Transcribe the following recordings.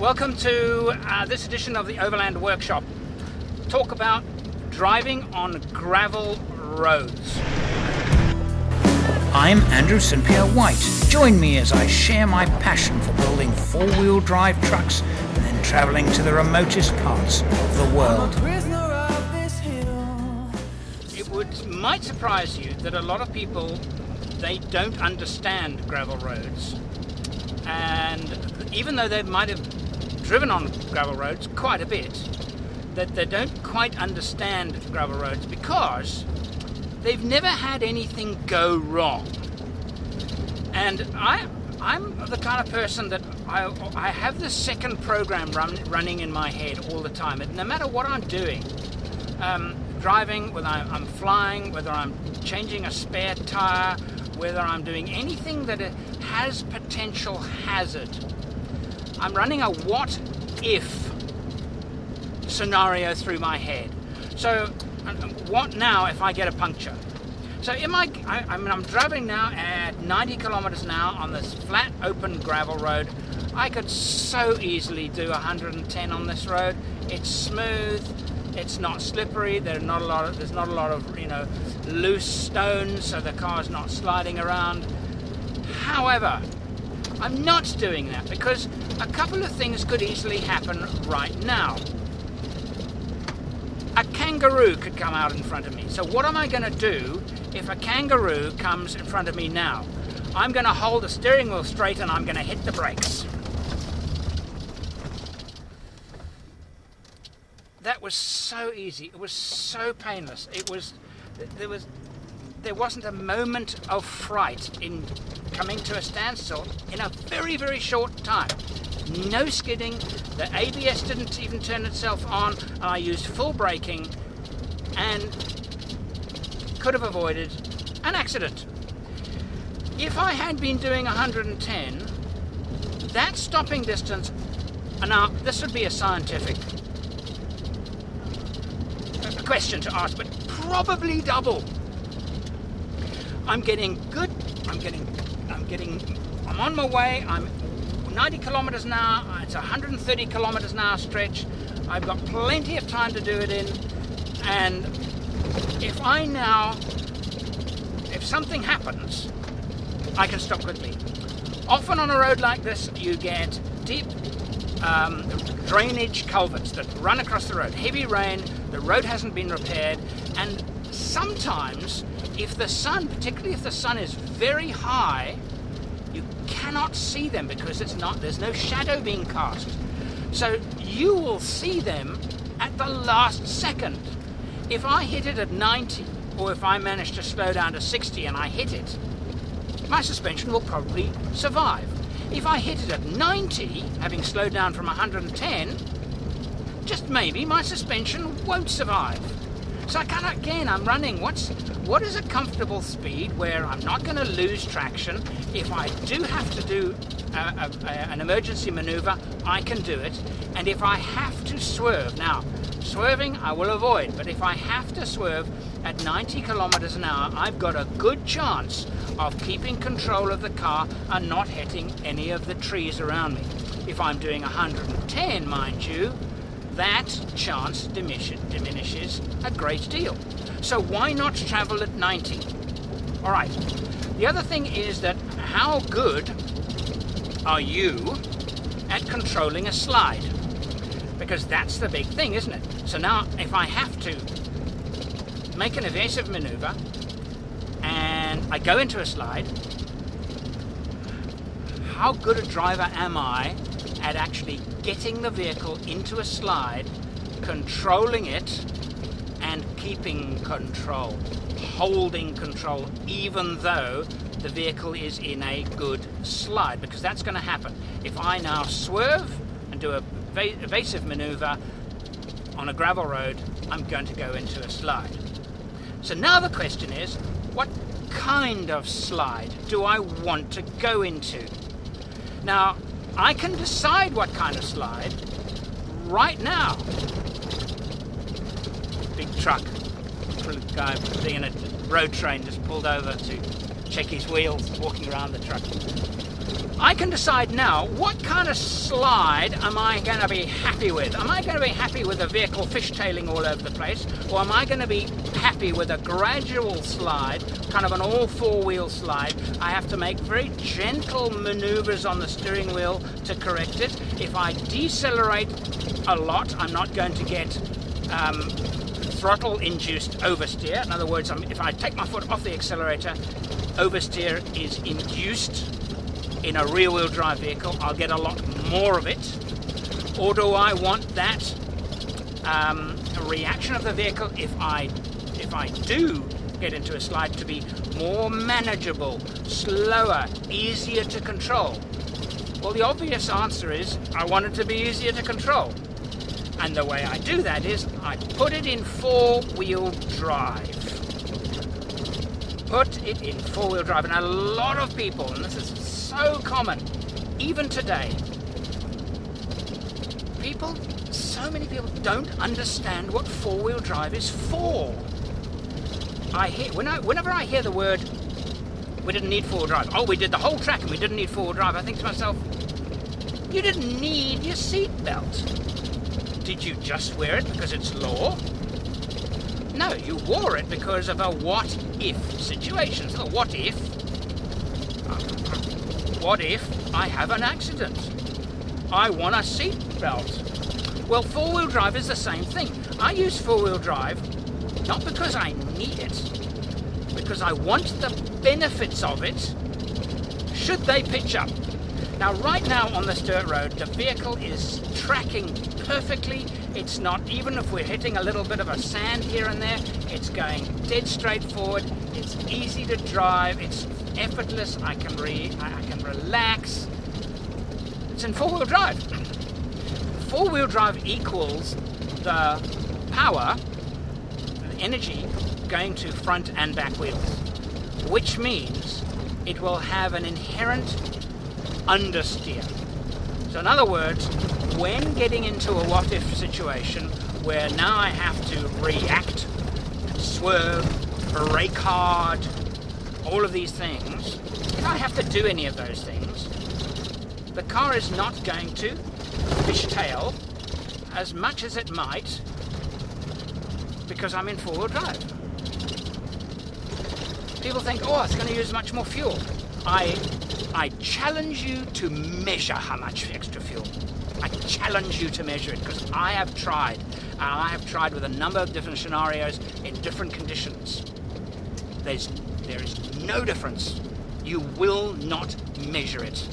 Welcome to this edition of the Overland Workshop. Talk about driving on gravel roads. I'm Andrew St Pierre White. Join me as I share my passion for building four-wheel drive trucks and then travelling to the remotest parts of the world. It might surprise you that a lot of people, they don't understand gravel roads. And even though they might have driven on gravel roads quite a bit, that they don't quite understand gravel roads because they've never had anything go wrong. And I'm the kind of person that I have this second program running in my head all the time. And no matter what I'm doing, driving, whether I'm flying, whether I'm changing a spare tire, whether I'm doing anything that has potential hazard, I'm running a what if scenario through my head. So what now if I get a puncture? So I'm driving now at 90 kilometers an hour on this flat open gravel road. I could so easily do 110 on this road. It's smooth, it's not slippery, there's not a lot of loose stones, so the car's not sliding around. However, I'm not doing that because a couple of things could easily happen right now. A kangaroo could come out in front of me. So what am I going to do if a kangaroo comes in front of me now? I'm going to hold the steering wheel straight and I'm going to hit the brakes. That was so easy. It was so painless. There wasn't a moment of fright in coming to a standstill in a very, very short time. No skidding, the ABS didn't even turn itself on, and I used full braking and could have avoided an accident. If I had been doing 110, that stopping distance, and now this would be a scientific question to ask, but probably double. I'm getting good. I'm on my way. I'm 90 kilometers an hour. It's 130 kilometers an hour stretch. I've got plenty of time to do it in. And if something happens, I can stop quickly. Often on a road like this, you get deep drainage culverts that run across the road. Heavy rain, the road hasn't been repaired, and sometimes if the sun, particularly if the sun is very high, you cannot see them because there's no shadow being cast. So you will see them at the last second. If I hit it at 90, or if I manage to slow down to 60 and I hit it, my suspension will probably survive. If I hit it at 90, having slowed down from 110, just maybe my suspension won't survive. So I'm running, what is a comfortable speed where I'm not going to lose traction? If I do have to do an emergency maneuver, I can do it. And if I have to swerve, now, swerving I will avoid, but if I have to swerve at 90 kilometers an hour, I've got a good chance of keeping control of the car and not hitting any of the trees around me. If I'm doing 110, mind you, that chance diminishes a great deal. So why not travel at 90? All right. The other thing is that how good are you at controlling a slide? Because that's the big thing, isn't it? So now if I have to make an evasive maneuver and I go into a slide, how good a driver am I at actually getting the vehicle into a slide, controlling it, and keeping control, holding control, even though the vehicle is in a good slide, because that's going to happen. If I now swerve and do a evasive maneuver on a gravel road, I'm going to go into a slide. So now the question is, what kind of slide do I want to go into? Now, I can decide what kind of slide right now. Big truck, guy being a road train just pulled over to check his wheels, walking around the truck. I can decide now what kind of slide am I going to be happy with. Am I going to be happy with a vehicle fishtailing all over the place, or am I going to be happy with a gradual slide, kind of an all four-wheel slide? I have to make very gentle maneuvers on the steering wheel to correct it. If I decelerate a lot, I'm not going to get throttle-induced oversteer. In other words, if I take my foot off the accelerator, oversteer is induced. In a rear-wheel drive vehicle, I'll get a lot more of it. Or do I want that reaction of the vehicle, if I do get into a slide, to be more manageable, slower, easier to control? Well, the obvious answer is I want it to be easier to control. And the way I do that is I put it in four-wheel drive. Put it in four-wheel drive. And a lot of people, and this is so common, even today, so many people don't understand what four-wheel drive is for. Whenever I hear the word, we didn't need four-wheel drive, oh, we did the whole track and we didn't need four-wheel drive, I think to myself, you didn't need your seatbelt. Did you just wear it because it's law? No, you wore it because of a what-if situation. So what if I have an accident? I want a seatbelt. Well, four-wheel drive is the same thing. I use four-wheel drive not because I need it, because I want the benefits of it should they pitch up. Now, right now on this dirt road, the vehicle is tracking perfectly. It's not, even if we're hitting a little bit of a sand here and there, it's going dead straight forward. It's easy to drive. It's effortless. I can relax. It's in four-wheel drive. Four-wheel drive equals the power, the energy going to front and back wheels, which means it will have an inherent understeer. So in other words, when getting into a what-if situation where now I have to react, swerve, brake hard, all of these things, if I have to do any of those things, the car is not going to fishtail as much as it might because I'm in four-wheel drive. People think, oh, it's going to use much more fuel. I challenge you to measure how much extra fuel. I challenge you to measure it because I have tried. And I have tried with a number of different scenarios in different conditions. There is no difference. You will not measure it.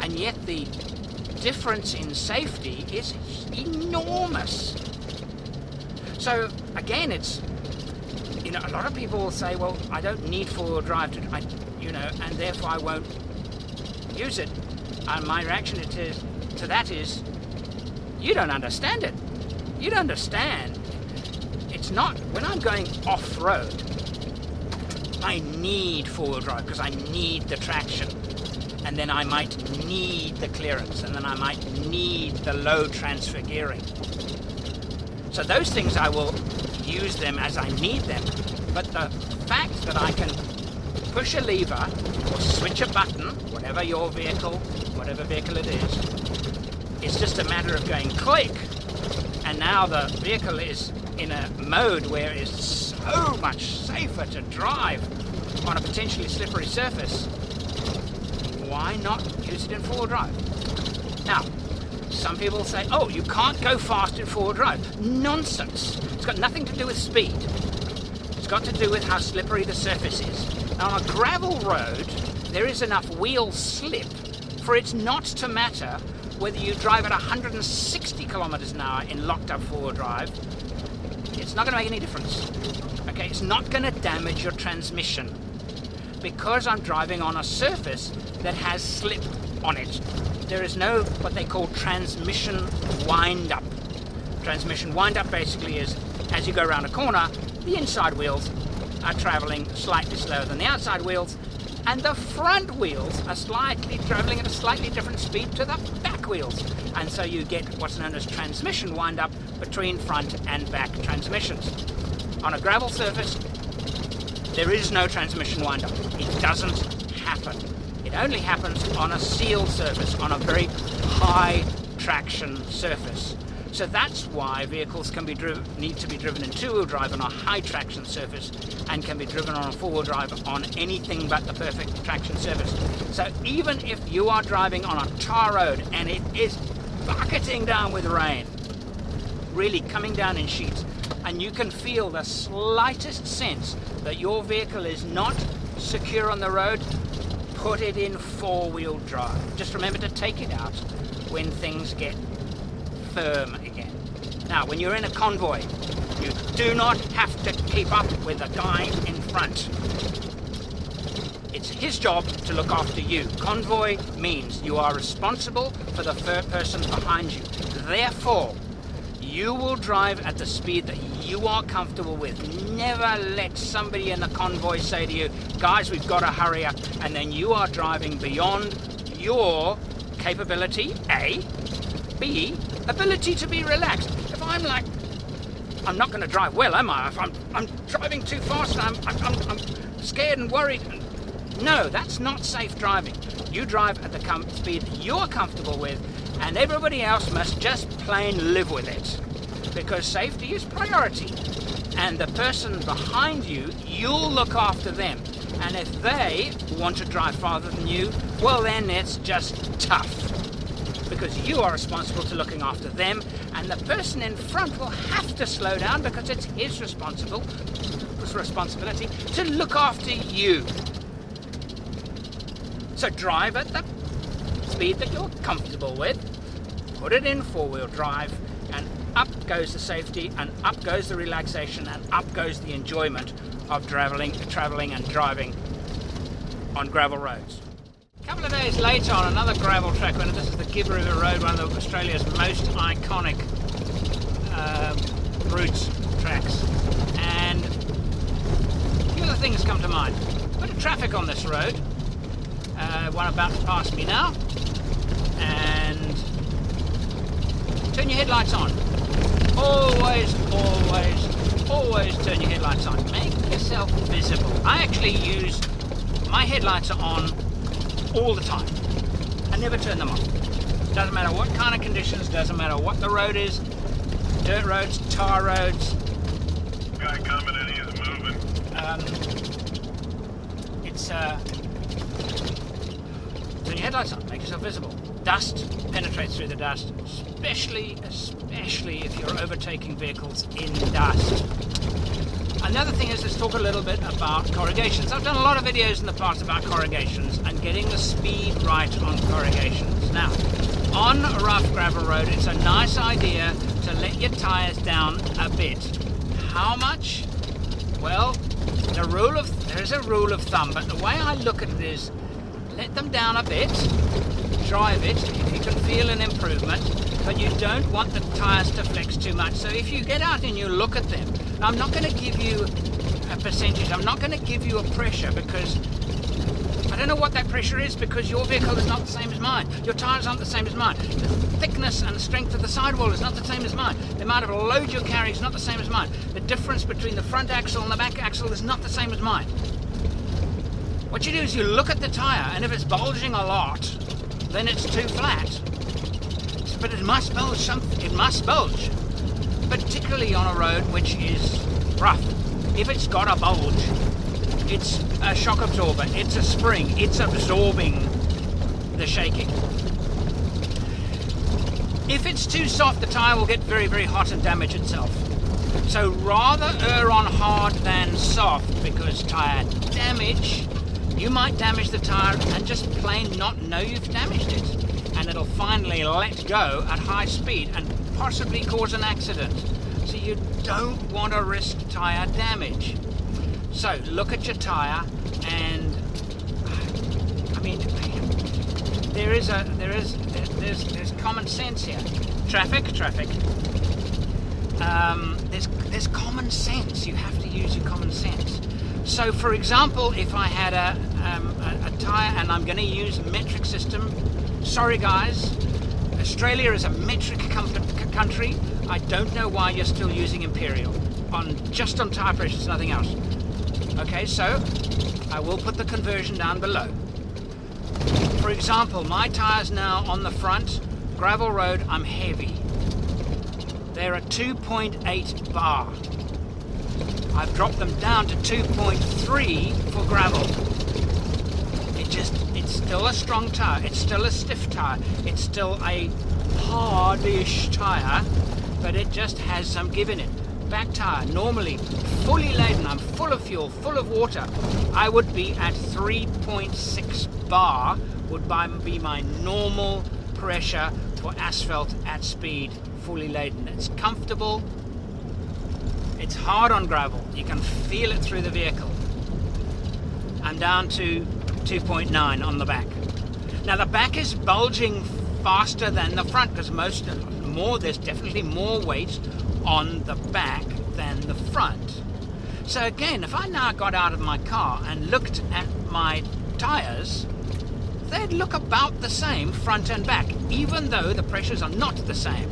And yet the difference in safety is enormous. So again, it's, a lot of people will say, well, I don't need four-wheel drive and therefore I won't use it. And my reaction to that is, you don't understand it. You don't understand. It's not, when I'm going off-road, I need four-wheel drive because I need the traction. And then I might need the clearance. And then I might need the low transfer gearing. So those things I will use them as I need them. But the fact that I can push a lever or switch a button, whatever vehicle it is, it's just a matter of going click. And now the vehicle is in a mode where it's so much safer to drive on a potentially slippery surface. Why not use it in four-wheel drive? Now, some people say, oh, you can't go fast in four-wheel drive. Nonsense. It's got nothing to do with speed. It's got to do with how slippery the surface is. Now, on a gravel road, there is enough wheel slip for it not to matter whether you drive at 160 kilometers an hour in locked-up four-wheel drive. It's not going to make any difference. Okay, it's not going to damage your transmission because I'm driving on a surface that has slip on it. There is no what they call transmission wind-up. Transmission wind-up basically is, as you go around a corner, the inside wheels are traveling slightly slower than the outside wheels, and the front wheels are traveling at a slightly different speed to the back wheels. And so you get what's known as transmission wind-up between front and back transmissions. On a gravel surface, there is no transmission wind-up. It doesn't happen. It only happens on a sealed surface, on a very high traction surface. So that's why vehicles can be need to be driven in two-wheel drive on a high traction surface and can be driven on a four-wheel drive on anything but the perfect traction surface. So even if you are driving on a tar road and it is bucketing down with rain, really coming down in sheets, and you can feel the slightest sense that your vehicle is not secure on the road, put it in four-wheel drive. Just remember to take it out when things get firm again. Now, when you're in a convoy, you do not have to keep up with the guy in front. It's his job to look after you. Convoy means you are responsible for the person behind you. Therefore, you will drive at the speed that you are comfortable with. Never let somebody in the convoy say to you, guys, we've got to hurry up, and then you are driving beyond your capability, A. B, ability to be relaxed. If I'm like, I'm not going to drive well, am I? If I'm driving too fast and I'm scared and worried. No, that's not safe driving. You drive at the speed that you're comfortable with, and everybody else must just plain live with it. Because safety is priority. And the person behind you, you'll look after them. And if they want to drive farther than you, well then it's just tough. Because you are responsible to looking after them, and the person in front will have to slow down because it's his responsibility to look after you. So drive at the speed that you're comfortable with, put it in four-wheel drive, and up goes the safety, and up goes the relaxation, and up goes the enjoyment of traveling and driving on gravel roads. A couple of days later on another gravel track, and this is the Gibb River Road, one of Australia's most iconic route tracks. And a few other things come to mind. A bit of traffic on this road, one about to pass me now, and turn your headlights on. Always turn your headlights on. Make yourself visible. I actually use, my headlights are on all the time. I never turn them off. Doesn't matter what kind of conditions, doesn't matter what the road is, dirt roads, tar roads. Guy coming in, he's moving. Turn your headlights on, make yourself visible. Dust penetrates through the dust, especially if you're overtaking vehicles in dust. Another thing is, let's talk a little bit about corrugations. I've done a lot of videos in the past about corrugations and getting the speed right on corrugations. Now, on a rough gravel road, it's a nice idea to let your tyres down a bit. How much? Well, there is a rule of thumb, but the way I look at it is, let them down a bit, drive it if you can feel an improvement, but you don't want the tyres to flex too much. So if you get out and you look at them, I'm not going to give you a percentage, I'm not going to give you a pressure, because I don't know what that pressure is, because your vehicle is not the same as mine. Your tyres aren't the same as mine. The thickness and the strength of the sidewall is not the same as mine. The amount of load you're carrying is not the same as mine. The difference between the front axle and the back axle is not the same as mine. What you do is you look at the tyre, and if it's bulging a lot, then it's too flat. But it must bulge something. It must bulge. Particularly on a road which is rough. If it's got a bulge, it's a shock absorber, it's a spring, it's absorbing the shaking. If it's too soft, the tyre will get very, very hot and damage itself. So rather err on hard than soft, because tyre damage, you might damage the tyre and just plain not know you've damaged it. And it'll finally let go at high speed and possibly cause an accident. So you don't want to risk tyre damage. So look at your tyre, and I mean, there's common sense here. Traffic. There's common sense. You have to use your common sense. So, for example, if I had a tyre, and I'm going to use metric system. Sorry, guys. Australia is a metric country. I don't know why you're still using imperial just on tyre pressures, nothing else. Okay, so I will put the conversion down below. For example, my tyres now on the front, gravel road, I'm heavy. They're a 2.8 bar. I've dropped them down to 2.3 for gravel. It's still a strong tyre, it's still a stiff tyre, it's still a hardish tyre, but it just has some give in it. Back tyre, normally fully laden, I'm full of fuel, full of water, I would be at 3.6 bar, would be my normal pressure for asphalt at speed, fully laden. It's comfortable, it's hard on gravel, you can feel it through the vehicle. I'm down to 2.9 on the back. Now the back is bulging faster than the front because there's definitely more weight on the back than the front. So again, if I now got out of my car and looked at my tyres, they'd look about the same front and back, even though the pressures are not the same.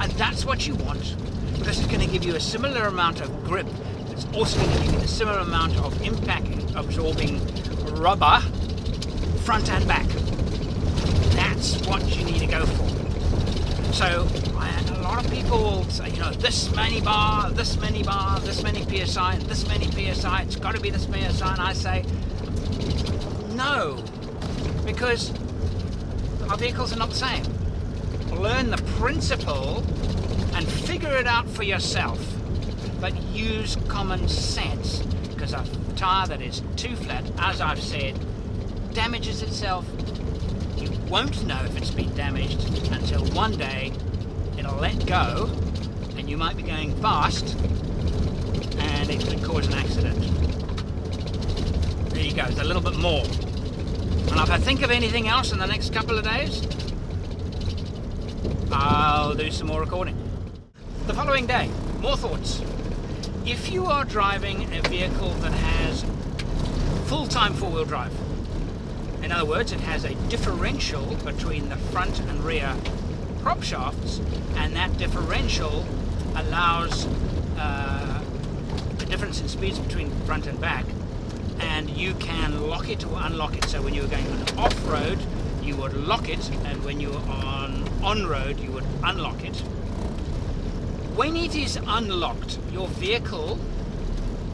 And that's what you want, because it's going to give you a similar amount of grip. It's also going to give you a similar amount of impact absorbing rubber front and back. That's what you need to go for. So a lot of people will say, this many bar, this many bar, this many psi, and this many psi, it's got to be this psi, and I say no, because our vehicles are not the same. Learn the principle and figure it out for yourself, but use common sense, because a tyre that is too flat, as I've said, damages itself. You won't know if it's been damaged until one day it'll let go and you might be going fast and it could cause an accident. There you go, there's a little bit more. And if I think of anything else in the next couple of days, I'll do some more recording. The following day, more thoughts. If you are driving a vehicle that has full-time four-wheel drive, in other words, it has a differential between the front and rear prop shafts, and that differential allows the difference in speeds between front and back, and you can lock it or unlock it. So when you were going on off-road, you would lock it, and when you were on-road, you would unlock it. When it is unlocked, your vehicle,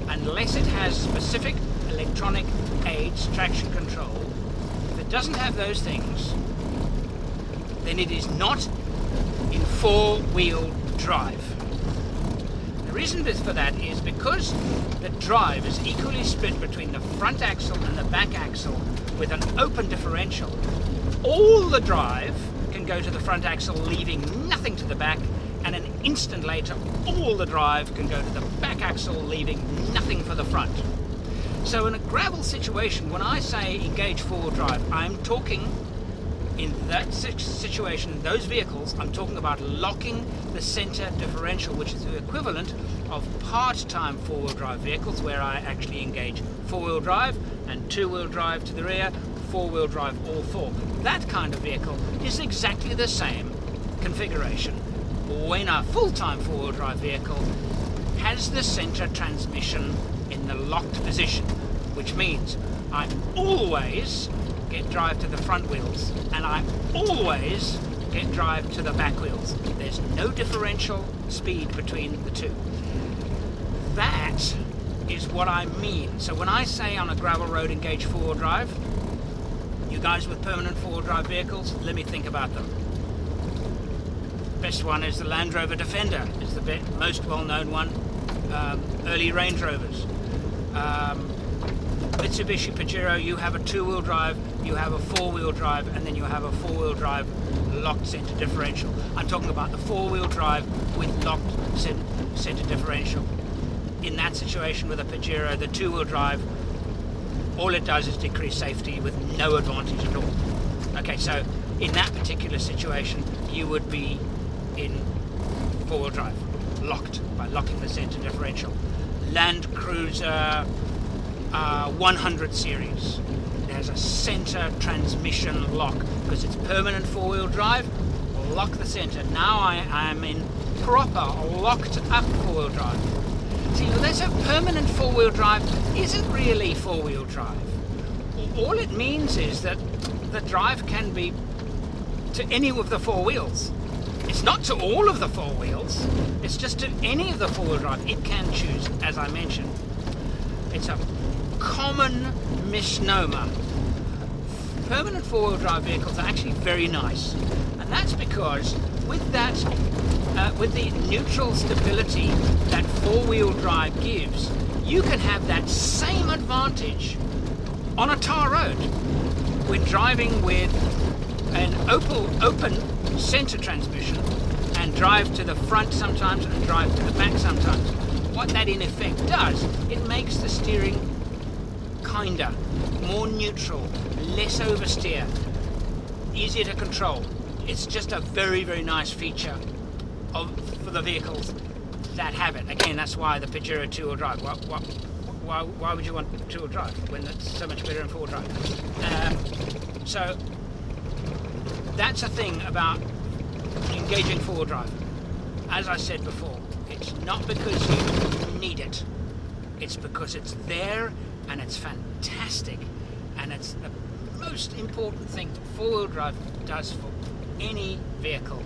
unless it has specific electronic aids, traction control, if it doesn't have those things, then it is not in four-wheel drive. The reason for that is because the drive is equally split between the front axle and the back axle with an open differential. All the drive can go to the front axle, leaving nothing to the back, and an instant later all the drive can go to the back axle, leaving nothing for the front. So in a gravel situation, when I say engage four-wheel drive, I'm talking, in that situation, those vehicles, I'm talking about locking the center differential, which is the equivalent of part-time four-wheel drive vehicles, where I actually engage four-wheel drive and two-wheel drive to the rear, four-wheel drive all four. That kind of vehicle is exactly the same configuration. When a full-time four-wheel drive vehicle has the center transmission in the locked position, which means I always get drive to the front wheels and I always get drive to the back wheels. There's no differential speed between the two. That is what I mean. So when I say on a gravel road engage four-wheel drive, you guys with permanent four-wheel drive vehicles, let me think about them. Best one is the Land Rover Defender. It's the most well-known one. Early Range Rovers. Mitsubishi Pajero, you have a two-wheel drive, you have a four-wheel drive, and then you have a four-wheel drive locked center differential. I'm talking about the four-wheel drive with locked center differential. In that situation with a Pajero, the two-wheel drive, all it does is decrease safety with no advantage at all. Okay, so in that particular situation, you would be in four-wheel drive, locked, by locking the center differential. Land Cruiser 100 series, it has a center transmission lock, because it's permanent four-wheel drive, lock the center. Now I am in proper locked up four-wheel drive. See, when they say permanent four-wheel drive, isn't really four-wheel drive. All it means is that the drive can be to any of the four wheels. It's not to all of the four wheels, it's just to any of the four-wheel drive it can choose, as I mentioned. It's a common misnomer. Permanent four-wheel drive vehicles are actually very nice, and that's because with that, with the neutral stability that four-wheel drive gives, you can have that same advantage on a tar road when driving with an open center transmission and drive to the front sometimes and drive to the back sometimes. What that in effect does, it makes the steering kinder, more neutral, less oversteer, easier to control. It's just a very, very nice feature for the vehicles that have it. Again, that's why the Pajero two-wheel drive. Why would you want two-wheel drive when it's so much better in four-wheel drive? So that's a thing about engaging four-wheel drive. As I said before, it's not because you need it. It's because it's there and it's fantastic, and it's the most important thing four-wheel drive does for any vehicle.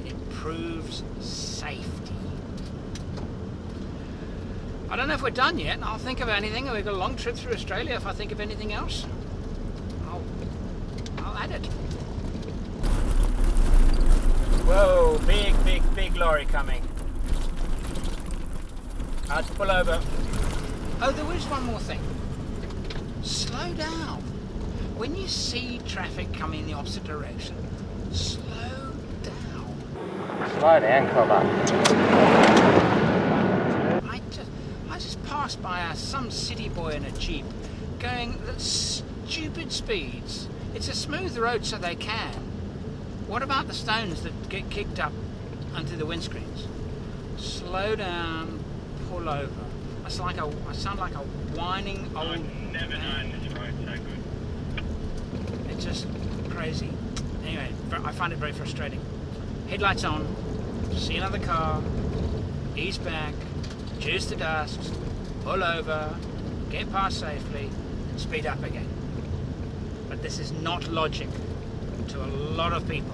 It improves safety. I don't know if we're done yet. I'll think of anything. We've got a long trip through Australia. If I think of anything else, I'll add it. Whoa, big lorry coming. I'll pull over. Oh, there is one more thing. Slow down. When you see traffic coming in the opposite direction, slow down. Slow down, Cobber. I just passed by some city boy in a Jeep going at stupid speeds. It's a smooth road, so they can. What about the stones that get kicked up onto the windscreens? Slow down, pull over. I sound like a whining old I've never known this road so good. It's just crazy. Anyway, I find it very frustrating. Headlights on, see another car, ease back, choose the dust, pull over, get past safely, speed up again. But this is not logic to a lot of people.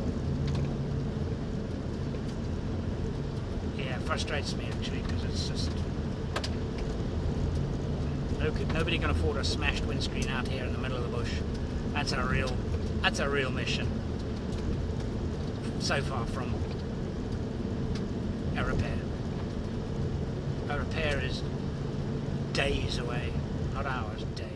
Yeah, it frustrates me actually, because it's just nobody can afford a smashed windscreen out here in the middle of the bush. That's a real mission. So far from a repair. A repair is days away, not hours, days.